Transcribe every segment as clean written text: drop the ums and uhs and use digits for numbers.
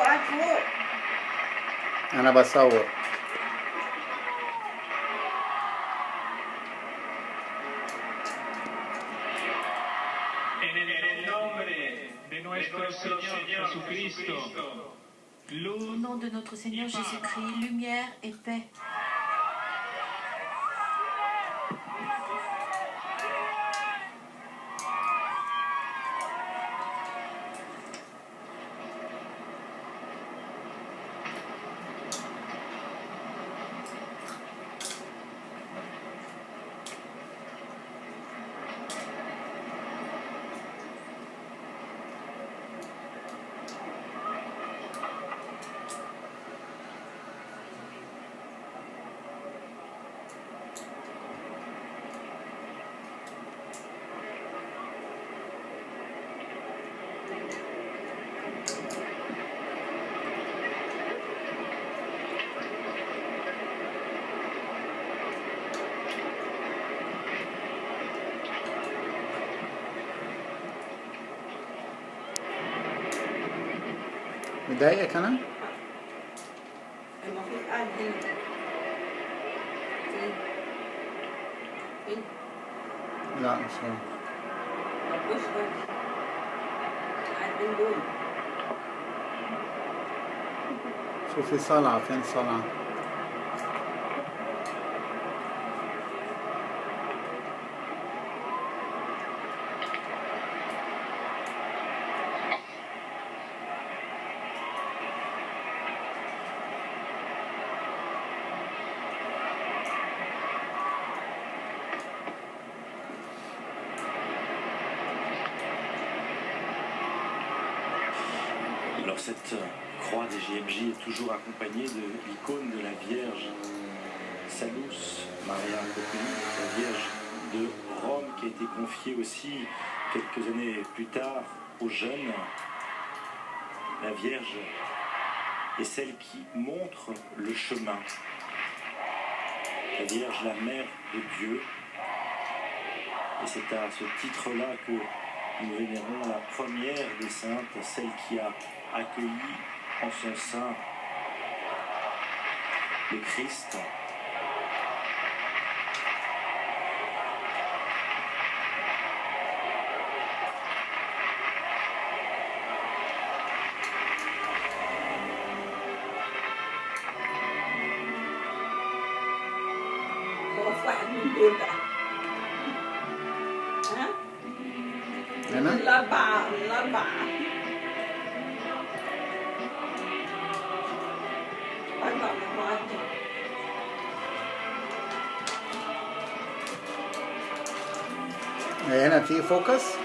قاعد فوق. أنا بصور. Au nom de notre Seigneur Jésus-Christ, lumière et paix. مضايقك أنا؟ المفروض قاعد هنا. فين؟ فين؟ لا مش هو. طب بص بقى. قاعد بين دول. شوفي صلعة، فين صلعة؟ Alors cette croix des JMJ est toujours accompagnée de l'icône de la Vierge Salus Maria Populi, la Vierge de Rome, qui a été confiée aussi quelques années plus tard aux jeunes. La Vierge est celle qui montre le chemin. La Vierge, la mère de Dieu. Et c'est à ce titre-là que nous vénérons la première des saintes, celle qui a accueilli en son sein le Christ. هو في واحد من دول بقى. ها؟ هنا؟ الأربعة. أربع مجموعات دي. هنا في فوكس.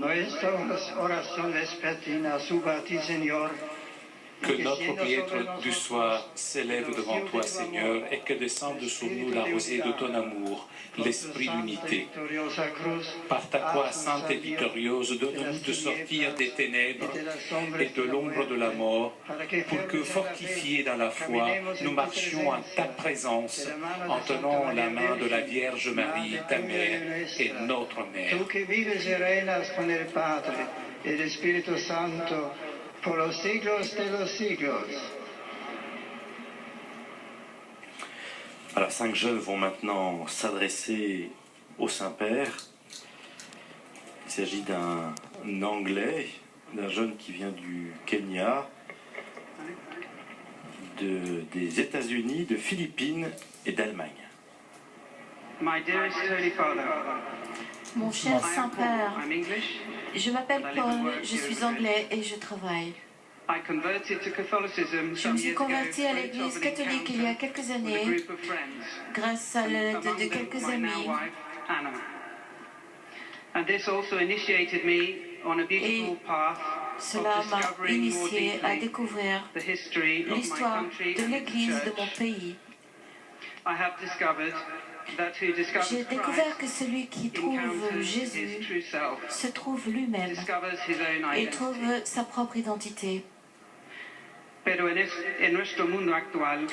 Nuestras oraciones vespertinas suba a ti, Señor. Que notre prière du soir s'élève devant toi, Seigneur, et que descende sur nous la rosée de ton amour, l'esprit d'unité. Par ta croix sainte et victorieuse, donne-nous de sortir des ténèbres et de l'ombre de la mort, pour que, fortifiés dans la foi, nous marchions en ta présence, en tenant la main de la Vierge Marie, ta mère et notre mère. Tu que vives y reinas con el Padre y el Espíritu Santo, por los siglos de los siglos. Alors, 5 jeunes vont maintenant s'adresser au Saint-Père. Il s'agit d'un Anglais, d'un jeune qui vient du Kenya, des États-Unis, de Philippines et d'Allemagne. My dearest Holy Father, Mon cher Saint-Père, I'm English. je m'appelle Paul, je suis anglais et je travaille. I converted to Catholicism Je some me suis years ago convertie à out l'Église of an catholique il y a encounter quelques with a années group of friends. grâce à l'aide Among de them, quelques my now amis. wife, Anna. And this also initiated me on a beautiful path Cela of m'a discovering more initié à deeply découvrir the history of my l'histoire country de and its l'Église de mon church. pays. I have discovered that who discovers J'ai découvert Christ que celui qui trouve encounters his Jésus true self, se trouve lui-même discovers his own et identity. trouve sa propre identité. Pero en nuestro mundo actual,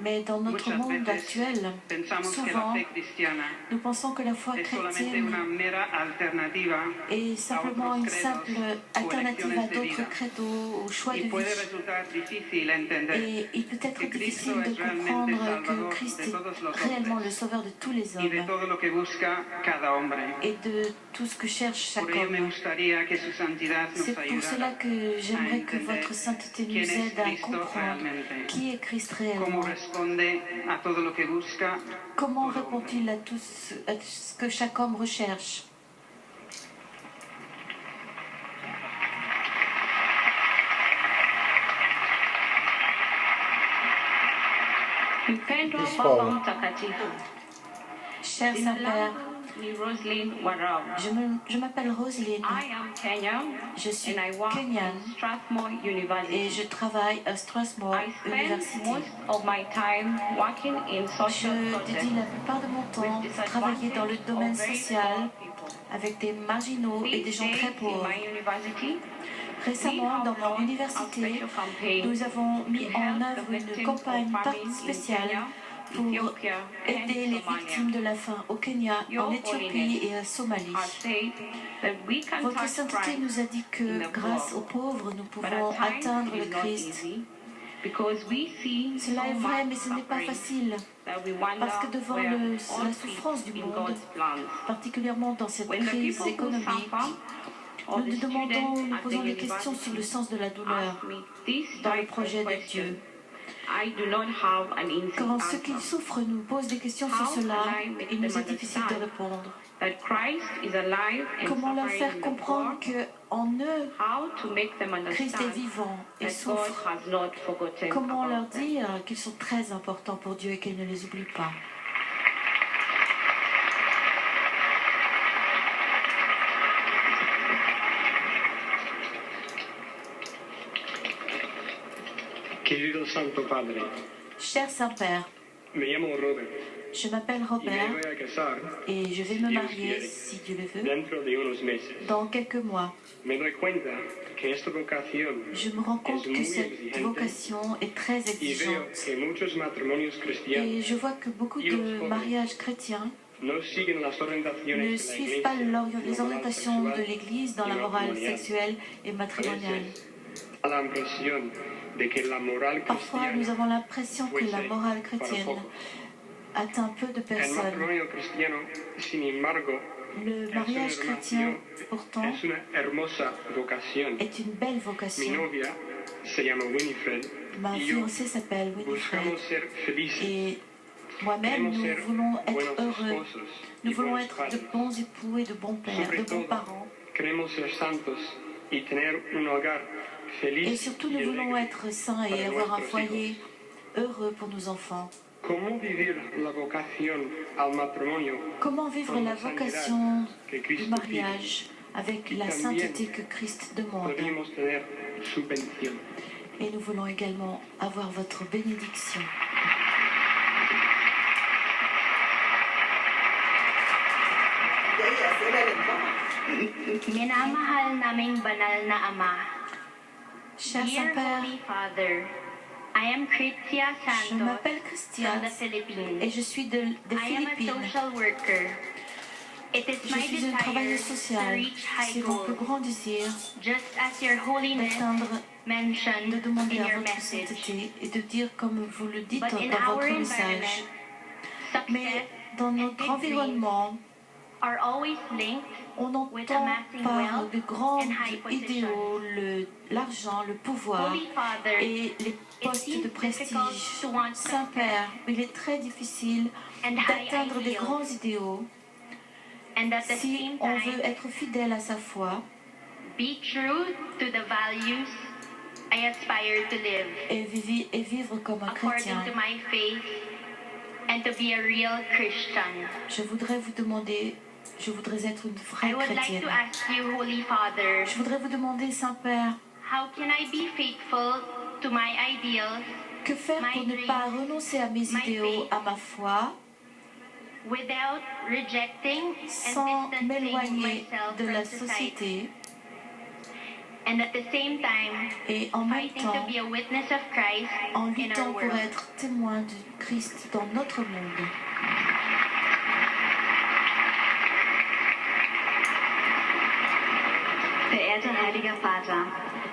Mais dans notre muchas monde veces actuel, pensamos que la souvent, fe cristiana nous pensons que la foi es solamente chrétienne una mera alternativa est simplement une simple alternative à d'autres credos, au choix de y puede vie. resultar difícil entender Et il peut être que Cristo difficile de es realmente comprendre que Salvador Christ de est todos los réellement hombres le sauveur de tous les y de hommes todo lo que busca cada hombre. et de tout ce que cherche chaque Por ello me homme. gustaría que su santidad C'est nos pour cela ayudara que j'aimerais que entender votre sainteté quién nous es aide à Cristo comprendre realmente. qui est Christ Cómo réellement. responde a todo lo que busca Comment todo hombre. répond-il à à ce que chaque homme recherche? Mpendwa Yes, Baba Father. Mtakatifu, Cher jina Saint-Père, langu ni Roslyn Warau. je m'appelle Roselyne, I am Kenyan je suis and I work kenyane in Strathmore et University. je travaille à Strasbourg I spend University. most of my time working in social Je projects dédie la plupart de mon temps with à travailler dans le disadvantaged domaine or very social poor people. avec des marginaux et des These gens days très in pauvres. my university, we Récemment, dans have mon launched a université, special campaign nous avons mis to en help œuvre the une victims campagne of famine in spéciale Kenya, pour Ethiopia and aider les Somalia. victimes de la faim au Kenya, Your en Éthiopie et à Somalie. has said that we can Votre touch sainteté Christ nous a dit in que the grâce aux world. pauvres, nous But pouvons at times atteindre it le is not Christ. easy because we see Cela est so vrai, much mais ce n'est pas suffering facile, that we wonder parce que devant where la all souffrance fits du in monde, God's plans. particulièrement dans cette When the crise people who économique, suffer or nous the nous demandons, students nous at the posons des questions sur le university sens de la douleur ask me this dans le type projet of de question, Dieu. I do not have an easy Quand ceux answer. qui souffrent nous posent des questions sur How cela, can I make il nous them est difficile de understand répondre. that Christ is alive and Comment leur suffering faire in the comprendre world? que en eux, How to make them Christ est understand vivant et that God souffre? has not forgotten Comment leur about them? dire qu'ils sont très importants pour Dieu et qu'il ne les oublie pas? Querido Santo Padre, Cher Saint-Père, me llamo Robert je m'appelle y me Robert voy a casar et je vais me Dios marier, quiere, si Dieu le veut, dentro de unos meses. dans quelques mois. Me doy cuenta que esta vocación Je me rends compte es que muy cette exigente vocation est très y veo exigeante. que muchos matrimonios cristianos Et je vois que beaucoup de mariages chrétiens no siguen las orientaciones ne de la suivent pas Iglesia les en la moral orientations de sexual l'Église dans y la morale matrimonial. sexuelle et A matrimoniale. veces, a la impresión de que la moral Parfois, nous cristiana avons l'impression que la morale chrétienne atteint peu de el personnes. matrimonio cristiano, sin embargo, Le mariage chrétien, pourtant, es una hermosa vocación. est une belle Mi vocation. novia se llama Winifred Ma y yo fiancée s'appelle Winifred buscamos ser felices. et moi-même, Queremos nous ser voulons buenos être heureux. esposos Nous y voulons buenos être padres. de bons époux et de bons pères, Sobre de bons todo, parents. queremos ser santos y tener un hogar feliz Et surtout, y nous voulons alegre. être saints et para avoir un nuestros foyer hijos. heureux pour nos enfants. ¿Cómo vivir la vocación al matrimonio Comment vivre con la la santidad vocation que du Cristo pide? mariage avec la sainteté que Christ demande. Podemos tener su bendición. Et nous voulons également avoir votre bénédiction. Minamahal naming banal na Ama. Cher Dear Saint-Père, Holy Father, I am Christia je Santos m'appelle from Christian the Philippines. et je suis des I am a Philippines. social worker. It is Je my suis une desire travailleuse to sociale. reach high C'est mon plus goals, grand désir just as Your Holiness d'atteindre, mentioned de demander in à your votre message. sainteté et de dire comme vous le dites But in dans our votre environment, message. Mais success dans and notre big dreams environnement, are always linked on with entend amassing par wealth de grands and high idéaux l'argent, le pouvoir Holy Father. et les postes de prestige. Saint-Père, il est très difficile And high d'atteindre des ideals. grands idéaux And at the si same on time, veut être fidèle à sa foi be true to the values I aspire to live et vivre comme un according chrétien. to my faith and to be a real Christian. Je voudrais vous demander, je voudrais être une I vraie would like chrétienne. to ask you, Holy Father, Je voudrais vous demander, Saint-Père, how can I be faithful to my ideals que faire pour ne pas renoncer à mes idéaux, à ma foi, without rejecting sans and distancing m'éloigner myself de la from society, société and at the same time et en même fighting temps to be a witness of Christ en in luttant our pour world. être témoin de Christ dans notre monde. Verehrter Heiliger Vater,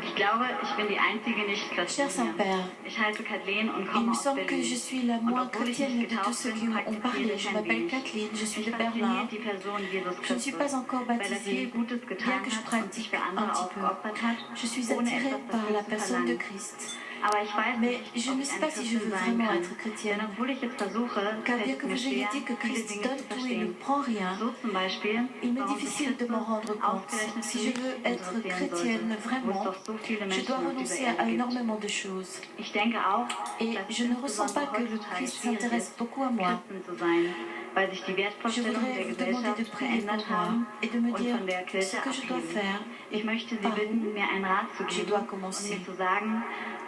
ich glaube, ich bin die einzige Cher Nicht-Christin hier. Saint-Père, Ich heiße Kathleen und il komme me aus semble que Berlin. je suis la Und moins obwohl ich chrétienne nicht de tous getauft ceux bin, qui ont praktiziere parlé. ich Je ein m'appelle wenig. Kathleen, je suis Mich de Berlin. fasziniert die Person Jesus Je ne suis Christus, pas encore weil er viel baptisée, Gutes bien getan que je hat und sich pratique für un andere petit peu. aufgeopfert hat, Je suis ohne attirée etwas par la dafür zu personne de verlangen. Christ. Aber ich weiß Mais nicht, je ob ne ich sais eine pas si je veux Christin sein vraiment kann. être chrétienne. Denn obwohl ich es versuche, Car bien fällt que es mir vous ayez schwer, dit que viele Christ Dinge donne zu tout et ne verstehen. prend rien, So zum Beispiel, il m'est warum sich difficile de m'en Christus rendre compte. ausgerechnet Si für je mich veux être interessieren chrétienne sollte, wo es vraiment, doch so viele je Menschen dois auf dieser renoncer Erde à gibt. énormément de choses. Ich denke auch, Et dass je es ne ressens pas que le insbesondere Christ heutzutage s'intéresse schwierig beaucoup à ist, moi. Christen zu sein, weil sich die Je Wertvorstellungen voudrais der vous demander de Gesellschaft prier pour verändert moi haben et de me und dire von der ce Kirche que je dois abheben. faire et Ich möchte Sie par où bitten, mir einen Rat zu je geben dois und commencer. mir zu sagen,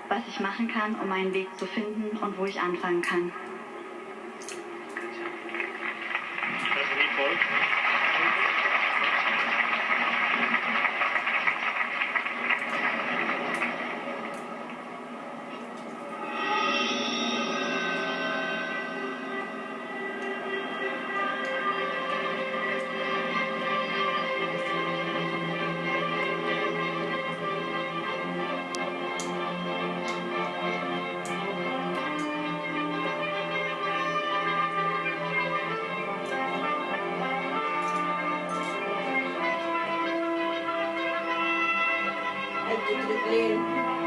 was ich machen kann, um meinen Weg zu finden und wo ich anfangen kann. Das wie folgt. Kathleen.